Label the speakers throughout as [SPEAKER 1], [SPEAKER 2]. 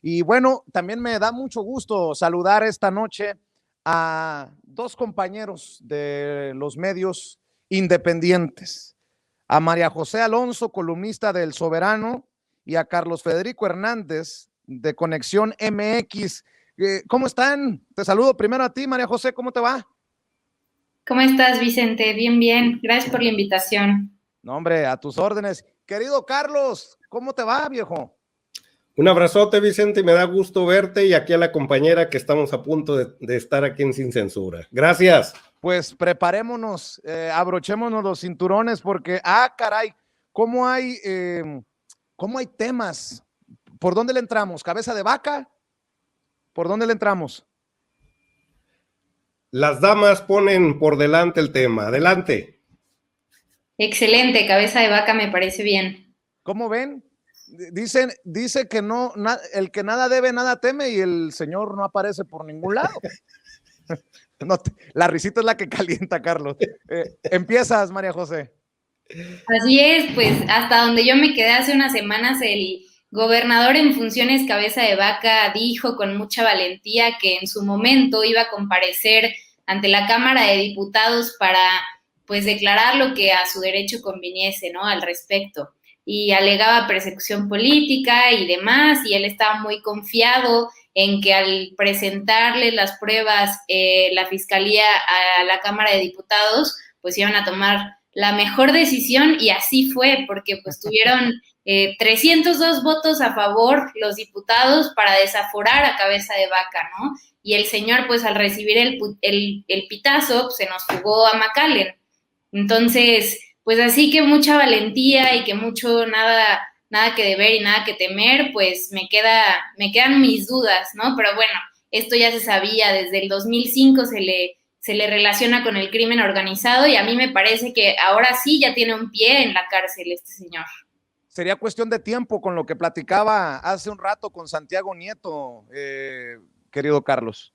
[SPEAKER 1] Y bueno, también me da mucho gusto saludar esta noche a dos compañeros de los medios independientes, a María José Alonso, columnista del Soberano, y a Carlos Federico Hernández de Conexión MX. ¿Cómo están? Te saludo primero a ti, María José, ¿cómo te va?
[SPEAKER 2] ¿Cómo estás, Vicente? Bien, bien. Gracias por la invitación.
[SPEAKER 1] No, hombre, a tus órdenes. Querido Carlos, ¿cómo te va, viejo?
[SPEAKER 3] Un abrazote, Vicente, me da gusto verte y aquí a la compañera que estamos a punto de estar aquí en Sin Censura. Gracias.
[SPEAKER 1] Pues preparémonos, abrochémonos los cinturones porque, caray, ¿cómo hay temas? ¿Por dónde le entramos? ¿Cabeza de vaca? ¿Por dónde le entramos?
[SPEAKER 3] Las damas ponen por delante el tema. Adelante.
[SPEAKER 2] Excelente, cabeza de vaca me parece bien.
[SPEAKER 1] ¿Cómo ven? Dice que no, el que nada debe, nada teme, y el señor no aparece por ningún lado. No, la risita es la que calienta, Carlos. Empiezas, María José.
[SPEAKER 2] Así es, pues hasta donde yo me quedé hace unas semanas, el gobernador en funciones cabeza de vaca dijo con mucha valentía que en su momento iba a comparecer ante la Cámara de Diputados para pues declarar lo que a su derecho conviniese, ¿no? Al respecto. Y alegaba persecución política y demás, y él estaba muy confiado en que al presentarle las pruebas la Fiscalía a la Cámara de Diputados, pues iban a tomar la mejor decisión, y así fue, porque pues tuvieron 302 votos a favor los diputados para desaforar a cabeza de vaca, ¿no? Y el señor, pues al recibir el pitazo, pues, se nos fugó a McAllen. Entonces, pues así que mucha valentía y que mucho nada que deber y nada que temer, pues me quedan mis dudas, ¿no? Pero bueno, esto ya se sabía, desde el 2005 se le relaciona con el crimen organizado, y a mí me parece que ahora sí ya tiene un pie en la cárcel este señor.
[SPEAKER 1] Sería cuestión de tiempo con lo que platicaba hace un rato con Santiago Nieto, querido Carlos.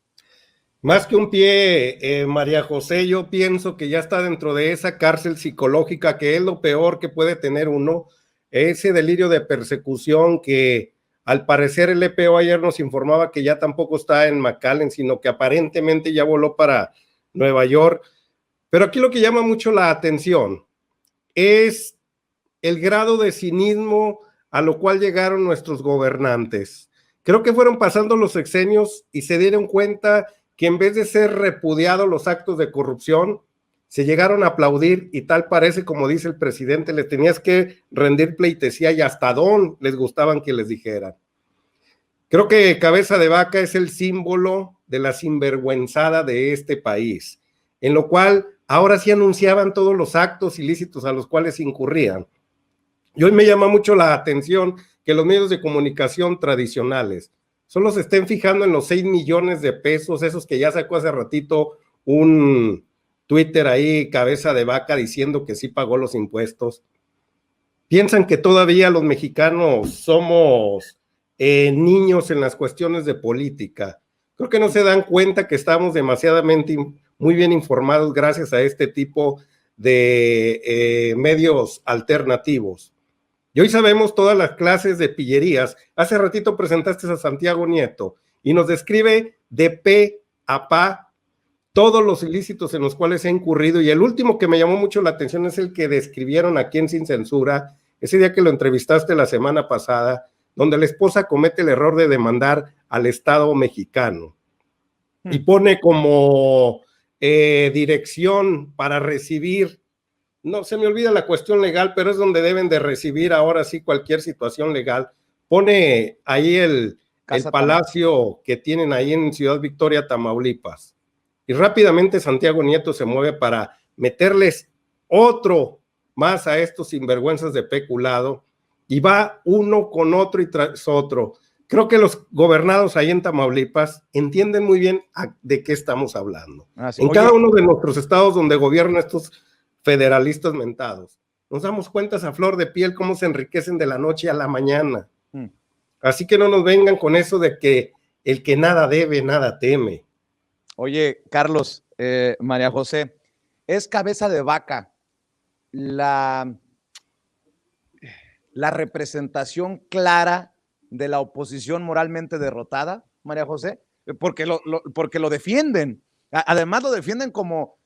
[SPEAKER 3] Más que un pie, María José, yo pienso que ya está dentro de esa cárcel psicológica, que es lo peor que puede tener uno, ese delirio de persecución que al parecer el EPO ayer nos informaba que ya tampoco está en McAllen, sino que aparentemente ya voló para Nueva York. Pero aquí lo que llama mucho la atención es el grado de cinismo a lo cual llegaron nuestros gobernantes. Creo que fueron pasando los sexenios y se dieron cuenta que en vez de ser repudiados los actos de corrupción, se llegaron a aplaudir, y tal parece, como dice el presidente, les tenías que rendir pleitesía y hasta don les gustaban que les dijeran. Creo que cabeza de vaca es el símbolo de la sinvergüenzada de este país, en lo cual ahora sí anunciaban todos los actos ilícitos a los cuales incurrían. Y hoy me llama mucho la atención que los medios de comunicación tradicionales solo se estén fijando en los 6 millones de pesos, esos que ya sacó hace ratito un Twitter ahí, cabeza de vaca, diciendo que sí pagó los impuestos. Piensan que todavía los mexicanos somos niños en las cuestiones de política. Creo que no se dan cuenta que estamos demasiadamente muy bien informados gracias a este tipo de medios alternativos. Y hoy sabemos todas las clases de pillerías. Hace ratito presentaste a Santiago Nieto y nos describe de pe a pa todos los ilícitos en los cuales se ha incurrido, y el último que me llamó mucho la atención es el que describieron aquí en Sin Censura, ese día que lo entrevistaste la semana pasada, donde la esposa comete el error de demandar al Estado mexicano y pone como dirección para recibir, no se me olvida la cuestión legal, pero es donde deben de recibir ahora sí cualquier situación legal. Pone ahí el palacio que tienen ahí en Ciudad Victoria, Tamaulipas. Y rápidamente Santiago Nieto se mueve para meterles otro más a estos sinvergüenzas de peculado, y va uno con otro y tras otro. Creo que los gobernados ahí en Tamaulipas entienden muy bien de qué estamos hablando. En cada uno de nuestros estados donde gobiernan estos federalistas mentados, nos damos cuenta a flor de piel cómo se enriquecen de la noche a la mañana. Así que no nos vengan con eso de que el que nada debe, nada teme.
[SPEAKER 1] Oye, Carlos, María José, ¿es cabeza de vaca la representación clara de la oposición moralmente derrotada, María José, porque lo defienden. Además lo defienden como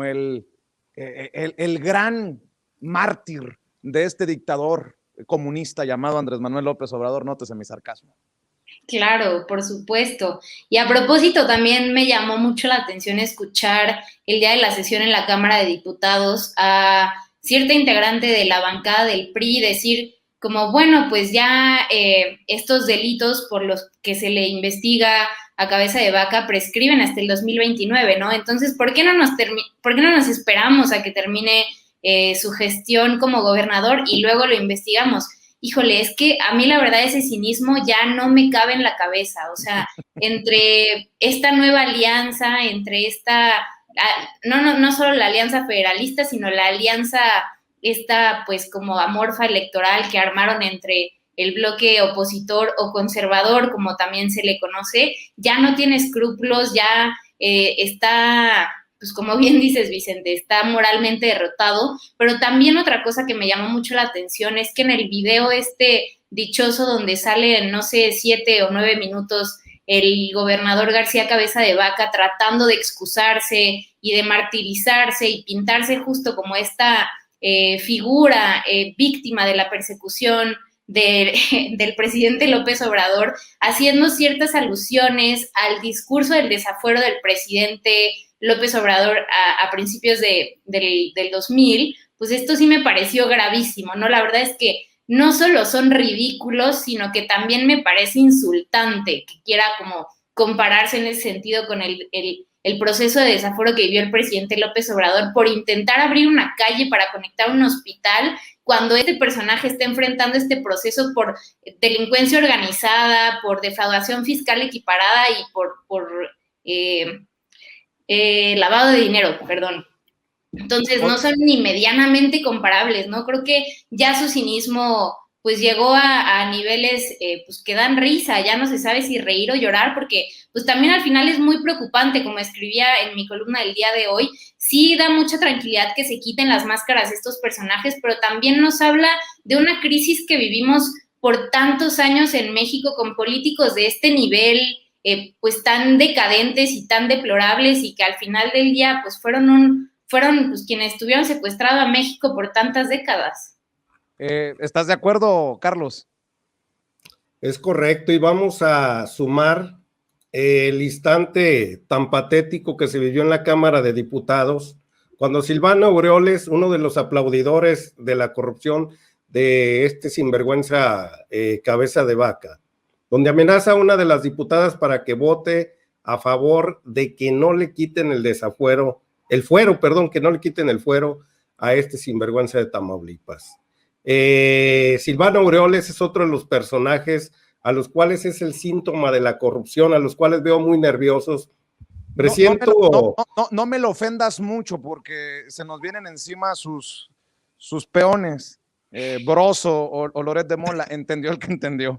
[SPEAKER 1] el gran mártir de este dictador comunista llamado Andrés Manuel López Obrador. Nótese mi sarcasmo.
[SPEAKER 2] Claro, por supuesto. Y a propósito, también me llamó mucho la atención escuchar el día de la sesión en la Cámara de Diputados a cierta integrante de la bancada del PRI decir como, bueno, pues ya estos delitos por los que se le investiga a Cabeza de Vaca prescriben hasta el 2029, ¿no? Entonces, ¿por qué no nos esperamos a que termine su gestión como gobernador y luego lo investigamos? Híjole, es que a mí la verdad ese cinismo ya no me cabe en la cabeza, o sea, entre esta nueva alianza, entre no solo la alianza federalista, sino la alianza esta pues como amorfa electoral que armaron entre el bloque opositor o conservador, como también se le conoce, ya no tiene escrúpulos, ya está, pues como bien dices, Vicente, está moralmente derrotado, pero también otra cosa que me llamó mucho la atención es que en el video dichoso donde sale, no sé, 7 o 9 minutos el gobernador García Cabeza de Vaca tratando de excusarse y de martirizarse y pintarse justo como esta figura víctima de la persecución del presidente López Obrador, haciendo ciertas alusiones al discurso del desafuero del presidente López Obrador a principios del 2000, pues esto sí me pareció gravísimo, ¿no? La verdad es que no solo son ridículos, sino que también me parece insultante que quiera como compararse en ese sentido con el proceso de desafuero que vivió el presidente López Obrador por intentar abrir una calle para conectar un hospital cuando este personaje está enfrentando este proceso por delincuencia organizada, por defraudación fiscal equiparada y por lavado de dinero, perdón. Entonces no son ni medianamente comparables, ¿no? Creo que ya su cinismo pues llegó a niveles pues que dan risa, ya no se sabe si reír o llorar, porque pues también al final es muy preocupante, como escribía en mi columna del día de hoy, sí da mucha tranquilidad que se quiten las máscaras estos personajes, pero también nos habla de una crisis que vivimos por tantos años en México con políticos de este nivel, pues tan decadentes y tan deplorables y que al final del día pues fueron pues, quienes estuvieron secuestrado a México por tantas décadas.
[SPEAKER 1] ¿Estás de acuerdo, Carlos?
[SPEAKER 3] Es correcto, y vamos a sumar el instante tan patético que se vivió en la Cámara de Diputados, cuando Silvano Aureoles, uno de los aplaudidores de la corrupción de este sinvergüenza Cabeza de Vaca, donde amenaza a una de las diputadas para que vote a favor de que no le quiten que no le quiten el fuero a este sinvergüenza de Tamaulipas. Silvano Aureoles es otro de los personajes a los cuales es el síntoma de la corrupción, a los cuales veo muy nerviosos.
[SPEAKER 1] No me lo ofendas mucho porque se nos vienen encima sus peones, Broso o Loret de Mola. Entendió el que entendió.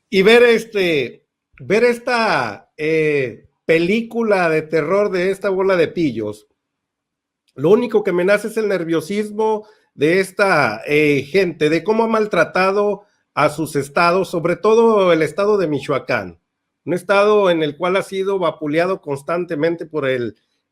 [SPEAKER 3] Y ver esta película de terror de esta bola de pillos, lo único que me nace es el nerviosismo de esta gente, de cómo ha maltratado a sus estados, sobre todo el estado de Michoacán, un estado en el cual ha sido vapuleado constantemente por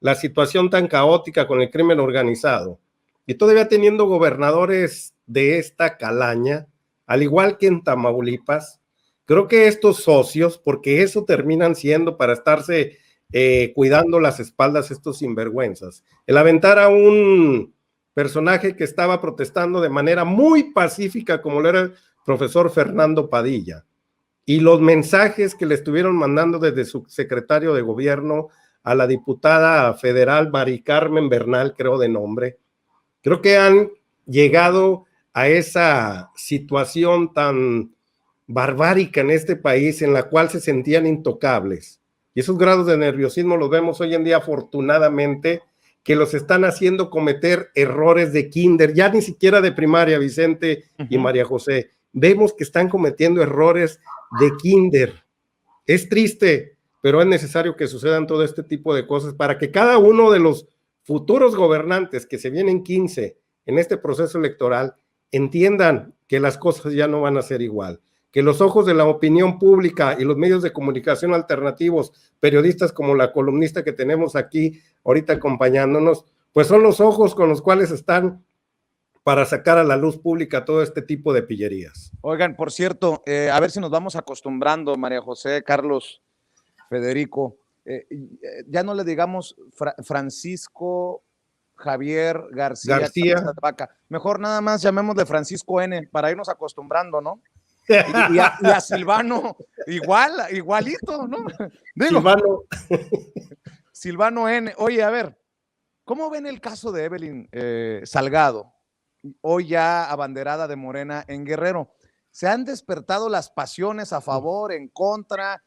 [SPEAKER 3] la situación tan caótica con el crimen organizado, y todavía teniendo gobernadores de esta calaña, al igual que en Tamaulipas. Creo que estos socios, porque eso terminan siendo para estarse cuidando las espaldas estos sinvergüenzas, el aventar a un personaje que estaba protestando de manera muy pacífica, como lo era el profesor Fernando Padilla, y los mensajes que le estuvieron mandando desde su secretario de gobierno a la diputada federal Mari Carmen Bernal, creo de nombre, creo que han llegado a esa situación tan barbárica en este país en la cual se sentían intocables. Y esos grados de nerviosismo los vemos hoy en día, afortunadamente, que los están haciendo cometer errores de kinder, ya ni siquiera de primaria, Vicente y María José. Vemos que están cometiendo errores de kinder. Es triste, pero es necesario que sucedan todo este tipo de cosas para que cada uno de los futuros gobernantes que se vienen 15 en este proceso electoral entiendan que las cosas ya no van a ser igual, que los ojos de la opinión pública y los medios de comunicación alternativos, periodistas como la columnista que tenemos aquí ahorita acompañándonos, pues son los ojos con los cuales están para sacar a la luz pública todo este tipo de pillerías.
[SPEAKER 1] Oigan, por cierto, a ver si nos vamos acostumbrando, María José, Carlos, Federico, ya no le digamos Francisco Javier García. Vaca. Mejor nada más llamémosle Francisco N para irnos acostumbrando, ¿no? Y a Silvano igualito, ¿no? Digo, Silvano N. Oye, a ver, ¿cómo ven el caso de Evelyn Salgado, hoy ya abanderada de Morena en Guerrero? Se han despertado las pasiones a favor, en contra,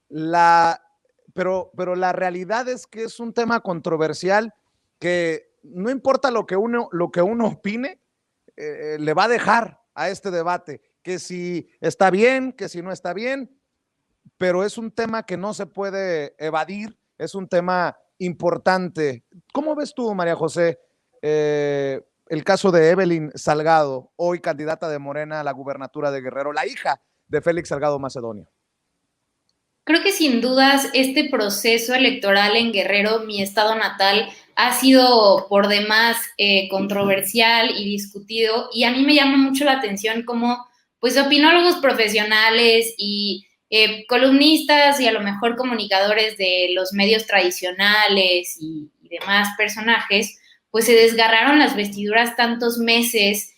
[SPEAKER 1] pero la realidad es que es un tema controversial que no importa lo que uno opine, le va a dejar a este debate, que si está bien, que si no está bien, pero es un tema que no se puede evadir, es un tema importante. ¿Cómo ves tú, María José, el caso de Evelyn Salgado, hoy candidata de Morena a la gubernatura de Guerrero, la hija de Félix Salgado Macedonio?
[SPEAKER 2] Creo que sin dudas este proceso electoral en Guerrero, mi estado natal, ha sido por demás controversial y discutido, y a mí me llama mucho la atención cómo pues opinólogos profesionales y columnistas y a lo mejor comunicadores de los medios tradicionales y demás personajes pues se desgarraron las vestiduras tantos meses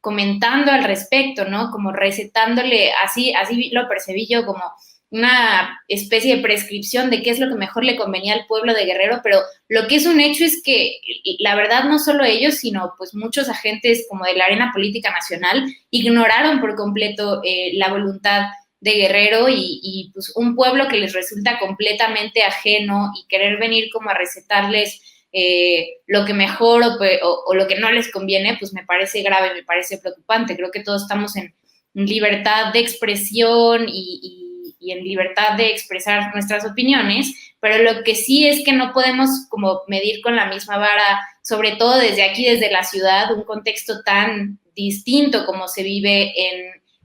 [SPEAKER 2] comentando al respecto, ¿no? Como recetándole, así lo percibí yo, como una especie de prescripción de qué es lo que mejor le convenía al pueblo de Guerrero, pero lo que es un hecho es que la verdad no solo ellos, sino pues muchos agentes como de la arena política nacional ignoraron por completo la voluntad de Guerrero y pues un pueblo que les resulta completamente ajeno y querer venir como a recetarles lo que mejor o lo que no les conviene, pues me parece grave, me parece preocupante. Creo que todos estamos en libertad de expresión y en libertad de expresar nuestras opiniones, pero lo que sí es que no podemos como medir con la misma vara, sobre todo desde aquí, desde la ciudad, un contexto tan distinto como se vive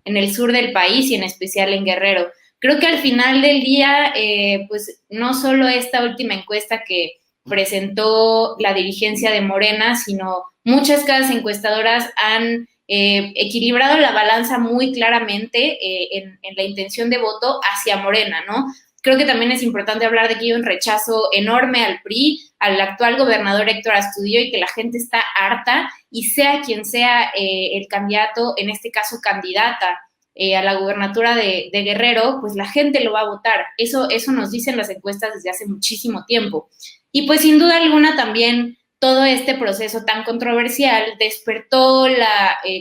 [SPEAKER 2] en el sur del país y en especial en Guerrero. Creo que al final del día, pues no solo esta última encuesta que presentó la dirigencia de Morena, sino muchas casas encuestadoras han equilibrado la balanza muy claramente en la intención de voto hacia Morena, ¿no? Creo que también es importante hablar de que hay un rechazo enorme al PRI, al actual gobernador Héctor Astudillo, y que la gente está harta, y sea quien sea el candidato, en este caso candidata a la gubernatura de Guerrero, pues la gente lo va a votar. Eso nos dicen las encuestas desde hace muchísimo tiempo. Y pues sin duda alguna también todo este proceso tan controversial despertó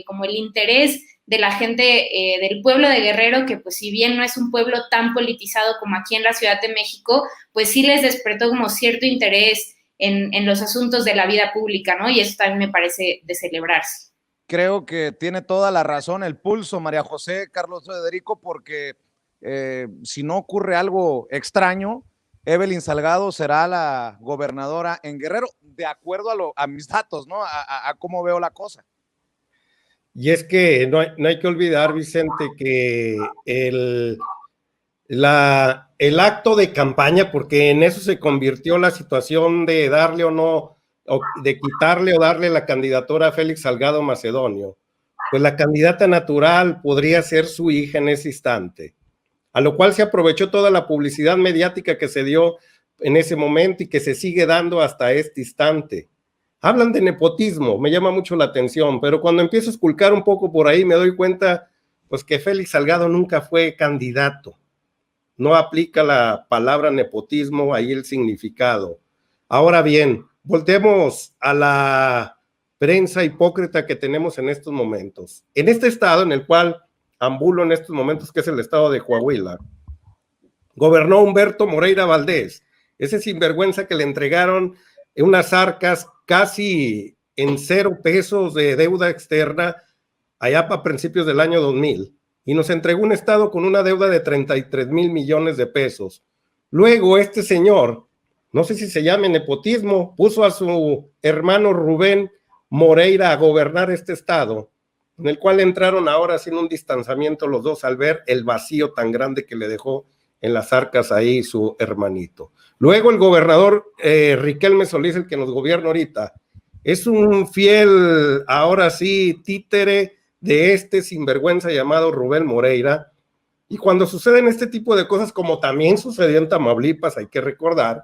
[SPEAKER 2] como el interés de la gente del pueblo de Guerrero, que pues si bien no es un pueblo tan politizado como aquí en la Ciudad de México, pues sí les despertó como cierto interés en los asuntos de la vida pública, ¿no? Y eso también me parece de celebrarse.
[SPEAKER 1] Creo que tiene toda la razón el pulso, María José, Carlos Federico, porque si no ocurre algo extraño, Evelyn Salgado será la gobernadora en Guerrero, de acuerdo a mis datos, ¿no? A cómo veo la cosa.
[SPEAKER 3] Y es que no hay que olvidar, Vicente, que el acto de campaña, porque en eso se convirtió la situación de darle o no, o de quitarle o darle la candidatura a Félix Salgado Macedonio, pues la candidata natural podría ser su hija en ese instante, a lo cual se aprovechó toda la publicidad mediática que se dio en ese momento y que se sigue dando hasta este instante. Hablan de nepotismo, me llama mucho la atención, pero cuando empiezo a esculcar un poco por ahí me doy cuenta pues que Félix Salgado nunca fue candidato. No aplica la palabra nepotismo, ahí el significado. Ahora bien, voltemos a la prensa hipócrita que tenemos en estos momentos. En este estado en el cual ambulo en estos momentos, que es el estado de Coahuila, gobernó Humberto Moreira Valdés, ese sinvergüenza que le entregaron unas arcas casi en 0 pesos de deuda externa allá para principios del año 2000, y nos entregó un estado con una deuda de 33 mil millones de pesos. Luego este señor, no sé si se llame nepotismo, puso a su hermano Rubén Moreira a gobernar este estado, en el cual entraron ahora sin un distanciamiento los dos al ver el vacío tan grande que le dejó en las arcas ahí su hermanito. Luego el gobernador Riquelme Solís, el que nos gobierna ahorita, es un fiel, ahora sí, títere de este sinvergüenza llamado Rubén Moreira, y cuando suceden este tipo de cosas, como también sucedió en Tamaulipas, hay que recordar,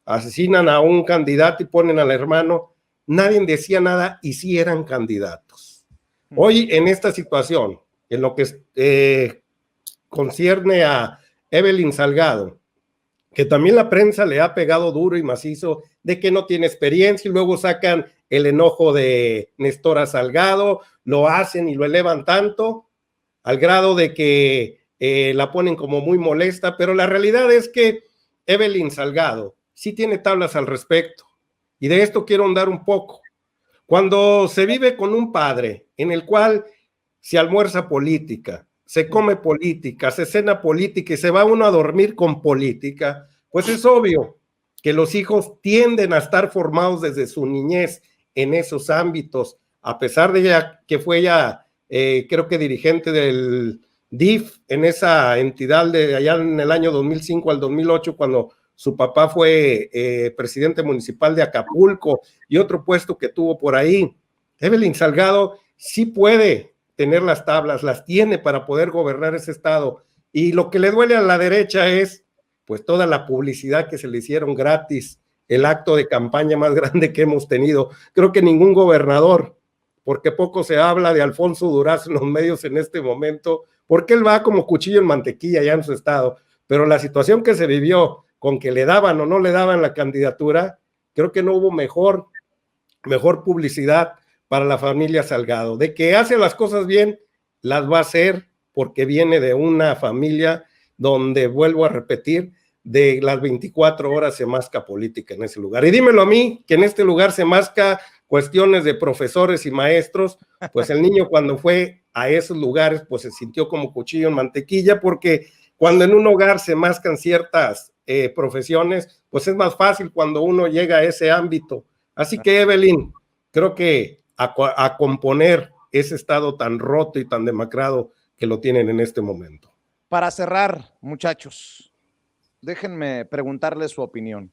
[SPEAKER 3] asesinan a un candidato y ponen al hermano, nadie decía nada y sí eran candidatos. Hoy en esta situación, en lo que concierne a Evelyn Salgado, que también la prensa le ha pegado duro y macizo de que no tiene experiencia y luego sacan el enojo de Nestora Salgado, lo hacen y lo elevan tanto al grado de que la ponen como muy molesta, pero la realidad es que Evelyn Salgado sí tiene tablas al respecto y de esto quiero ahondar un poco. Cuando se vive con un padre en el cual se almuerza política, se come política, se cena política y se va uno a dormir con política, pues es obvio que los hijos tienden a estar formados desde su niñez en esos ámbitos, a pesar de que fue ella, creo que dirigente del DIF en esa entidad de allá en el año 2005 al 2008, cuando su papá fue presidente municipal de Acapulco y otro puesto que tuvo por ahí. Evelyn Salgado sí puede tener las tablas, las tiene para poder gobernar ese estado, y lo que le duele a la derecha es pues toda la publicidad que se le hicieron gratis, el acto de campaña más grande que hemos tenido. Creo que ningún gobernador, porque poco se habla de Alfonso Durazo en los medios en este momento, porque él va como cuchillo en mantequilla ya en su estado, pero la situación que se vivió con que le daban o no le daban la candidatura, creo que no hubo mejor publicidad para la familia Salgado. De que hace las cosas bien, las va a hacer porque viene de una familia donde, vuelvo a repetir, de las 24 horas se masca política en ese lugar. Y dímelo a mí, que en este lugar se masca cuestiones de profesores y maestros, pues el niño cuando fue a esos lugares, pues se sintió como cuchillo en mantequilla, porque cuando en un hogar se mascan ciertas profesiones, pues es más fácil cuando uno llega a ese ámbito. Así que, Evelyn, creo que a componer ese estado tan roto y tan demacrado que lo tienen en este momento.
[SPEAKER 1] Para cerrar, muchachos, déjenme preguntarles su opinión.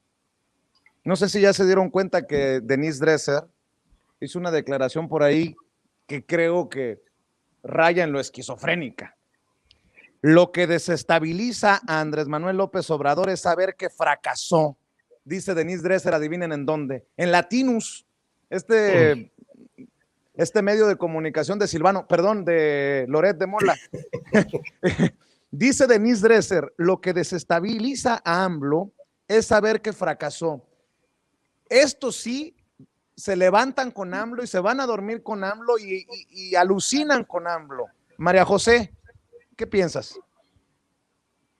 [SPEAKER 1] No sé si ya se dieron cuenta que Denise Dresser hizo una declaración por ahí que creo que raya en lo esquizofrénica. Lo que desestabiliza a Andrés Manuel López Obrador es saber que fracasó. Dice Denise Dresser, adivinen en dónde. En Latinus, este medio de comunicación de Loret de Mola. Dice Denise Dresser, lo que desestabiliza a AMLO es saber que fracasó. Estos sí se levantan con AMLO y se van a dormir con AMLO y alucinan con AMLO. María José, ¿qué piensas?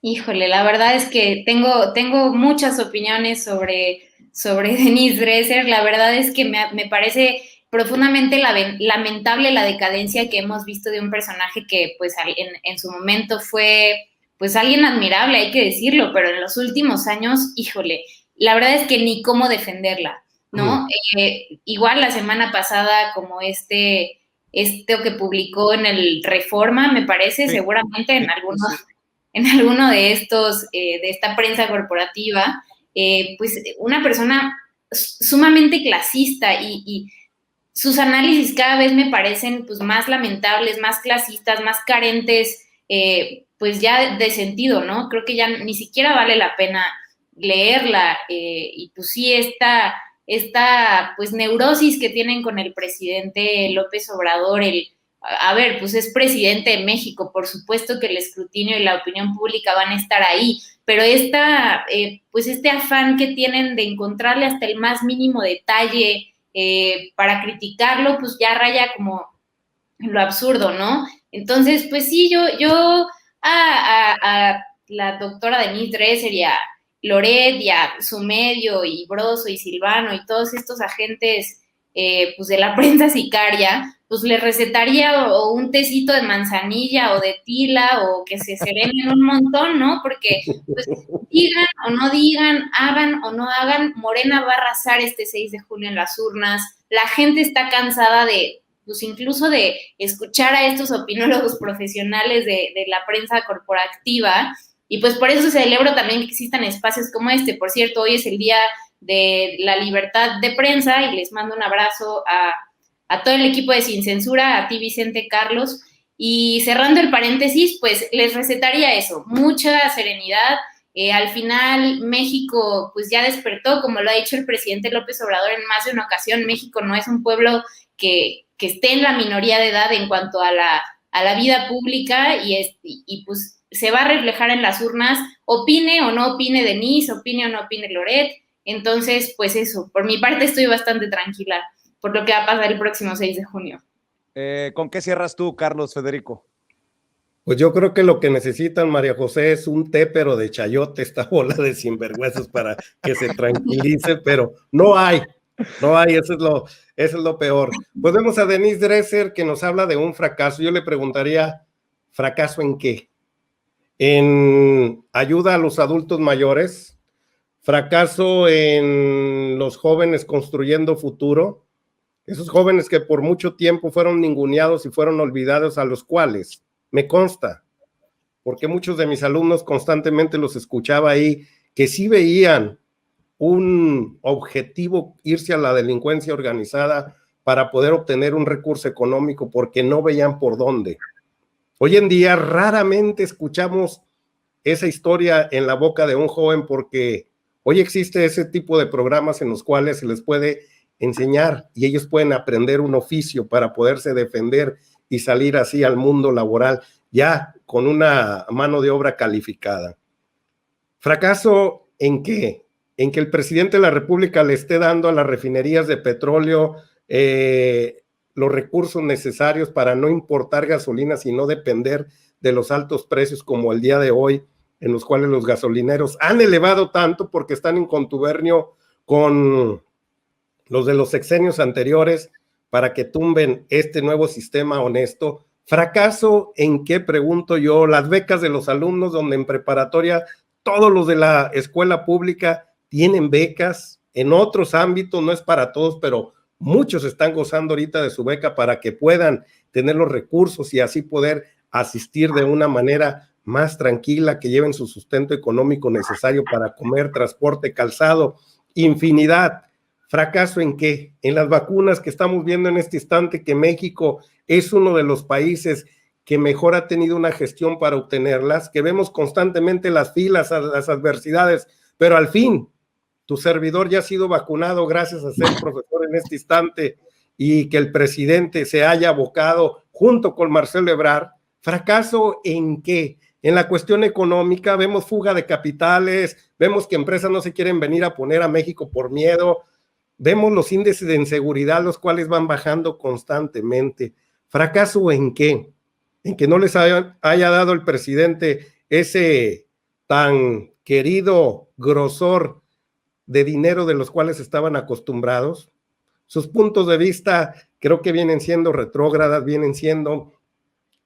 [SPEAKER 2] Híjole, la verdad es que tengo muchas opiniones sobre Denise Dresser. La verdad es que me parece profundamente lamentable la decadencia que hemos visto de un personaje que pues en su momento fue pues alguien admirable, hay que decirlo, pero en los últimos años, híjole, la verdad es que ni cómo defenderla, ¿no? Igual la semana pasada, como esto que publicó en el Reforma, me parece, sí, seguramente en alguno de estos, de esta prensa corporativa, pues una persona sumamente clasista y sus análisis cada vez me parecen pues más lamentables, más clasistas, más carentes, pues ya de sentido, ¿no? Creo que ya ni siquiera vale la pena leerla, y pues sí, esta pues neurosis que tienen con el presidente López Obrador, a ver, pues es presidente de México, por supuesto que el escrutinio y la opinión pública van a estar ahí, pero pues este afán que tienen de encontrarle hasta el más mínimo detalle para criticarlo, pues ya raya como lo absurdo, ¿no? Entonces, pues sí, yo a la doctora Denise Dresser y a Loret y a su medio y Broso y Silvano y todos estos agentes pues de la prensa sicaria, pues le recetaría o un tecito de manzanilla o de tila o que se serenen un montón, ¿no? Porque pues digan o no digan, hagan o no hagan, Morena va a arrasar este 6 de julio en las urnas. La gente está cansada de pues incluso de escuchar a estos opinólogos profesionales de la prensa corporativa, y pues por eso celebro también que existan espacios como este. Por cierto, hoy es el Día de la Libertad de Prensa y les mando un abrazo a todo el equipo de Sin Censura, a ti Vicente, Carlos, y cerrando el paréntesis, pues les recetaría eso, mucha serenidad. Al final México pues ya despertó, como lo ha dicho el presidente López Obrador en más de una ocasión. México no es un pueblo que esté en la minoría de edad en cuanto a la vida pública, y pues se va a reflejar en las urnas, opine o no opine Denise, opine o no opine Loret. Entonces, pues eso, por mi parte estoy bastante tranquila por lo que va a pasar el próximo 6 de junio.
[SPEAKER 1] ¿Con qué cierras tú, Carlos Federico?
[SPEAKER 3] Pues yo creo que lo que necesitan, María José, es un té, pero de chayote, esta bola de sinvergüenzas para que se tranquilice, pero no hay, eso es lo peor. Pues vemos a Denise Dresser, que nos habla de un fracaso. Yo le preguntaría, ¿fracaso en qué? ¿En ayuda a los adultos mayores? ¿Fracaso en los jóvenes construyendo futuro? Esos jóvenes que por mucho tiempo fueron ninguneados y fueron olvidados, a los cuales me consta, porque muchos de mis alumnos constantemente los escuchaba ahí, que sí veían un objetivo, irse a la delincuencia organizada para poder obtener un recurso económico, porque no veían por dónde. Hoy en día raramente escuchamos esa historia en la boca de un joven, porque hoy existe ese tipo de programas en los cuales se les puede enseñar y ellos pueden aprender un oficio para poderse defender y salir así al mundo laboral ya con una mano de obra calificada. ¿Fracaso en qué? En que el presidente de la República le esté dando a las refinerías de petróleo los recursos necesarios para no importar gasolina, sino depender de los altos precios como el día de hoy, en los cuales los gasolineros han elevado tanto porque están en contubernio con los de los sexenios anteriores para que tumben este nuevo sistema honesto. ¿Fracaso en qué? Pregunto yo. Las becas de los alumnos, donde en preparatoria todos los de la escuela pública tienen becas, en otros ámbitos, no es para todos, pero muchos están gozando ahorita de su beca para que puedan tener los recursos y así poder asistir de una manera más tranquila, que lleven su sustento económico necesario para comer, transporte, calzado, infinidad. ¿Fracaso en qué? En las vacunas, que estamos viendo en este instante que México es uno de los países que mejor ha tenido una gestión para obtenerlas, que vemos constantemente las filas, las adversidades, pero al fin tu servidor ya ha sido vacunado gracias a ser profesor en este instante, y que el presidente se haya abocado junto con Marcelo Ebrard. ¿Fracaso en qué? En la cuestión económica vemos fuga de capitales, vemos que empresas no se quieren venir a poner a México por miedo, vemos los índices de inseguridad, los cuales van bajando constantemente. ¿Fracaso en qué? En que no les haya dado el presidente ese tan querido grosor de dinero de los cuales estaban acostumbrados. Sus puntos de vista creo que vienen siendo retrógradas, vienen siendo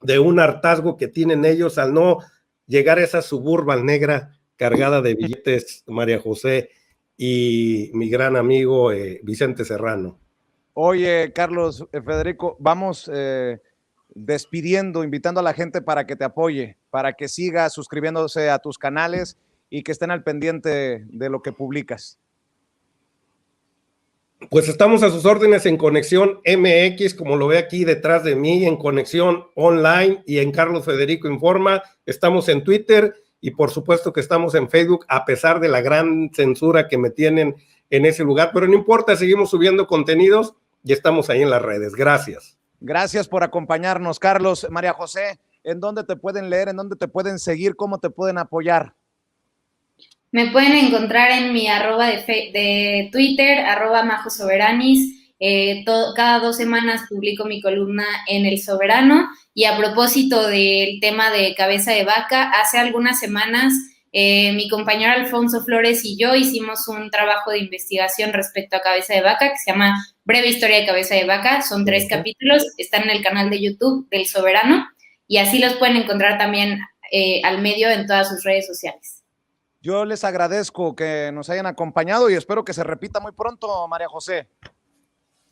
[SPEAKER 3] de un hartazgo que tienen ellos al no llegar a esa Suburban negra cargada de billetes, María José y mi gran amigo Vicente Serrano.
[SPEAKER 1] Oye, Carlos, Federico, vamos despidiendo, invitando a la gente para que te apoye, para que siga suscribiéndose a tus canales y que estén al pendiente de lo que publicas.
[SPEAKER 3] Pues estamos a sus órdenes en Conexión MX, como lo ve aquí detrás de mí, en Conexión Online y en Carlos Federico Informa. Estamos en Twitter y por supuesto que estamos en Facebook, a pesar de la gran censura que me tienen en ese lugar, pero no importa, seguimos subiendo contenidos y estamos ahí en las redes. Gracias.
[SPEAKER 1] Gracias por acompañarnos, Carlos. María José, ¿en dónde te pueden leer? ¿En dónde te pueden seguir? ¿Cómo te pueden apoyar?
[SPEAKER 2] Me pueden encontrar en mi arroba de Twitter, @majosoberanis. Cada 2 semanas publico mi columna en El Soberano. Y a propósito del tema de cabeza de vaca, hace algunas semanas mi compañero Alfonso Flores y yo hicimos un trabajo de investigación respecto a cabeza de vaca que se llama Breve Historia de Cabeza de Vaca. Son 3 capítulos, están en el canal de YouTube del Soberano y así los pueden encontrar también al medio en todas sus redes sociales.
[SPEAKER 1] Yo les agradezco que nos hayan acompañado y espero que se repita muy pronto, María José.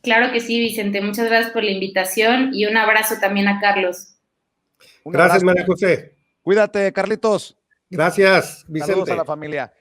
[SPEAKER 2] Claro que sí, Vicente. Muchas gracias por la invitación y un abrazo también a Carlos.
[SPEAKER 3] Gracias, María José.
[SPEAKER 1] Cuídate, Carlitos.
[SPEAKER 3] Gracias, Vicente.
[SPEAKER 1] Saludos a la familia.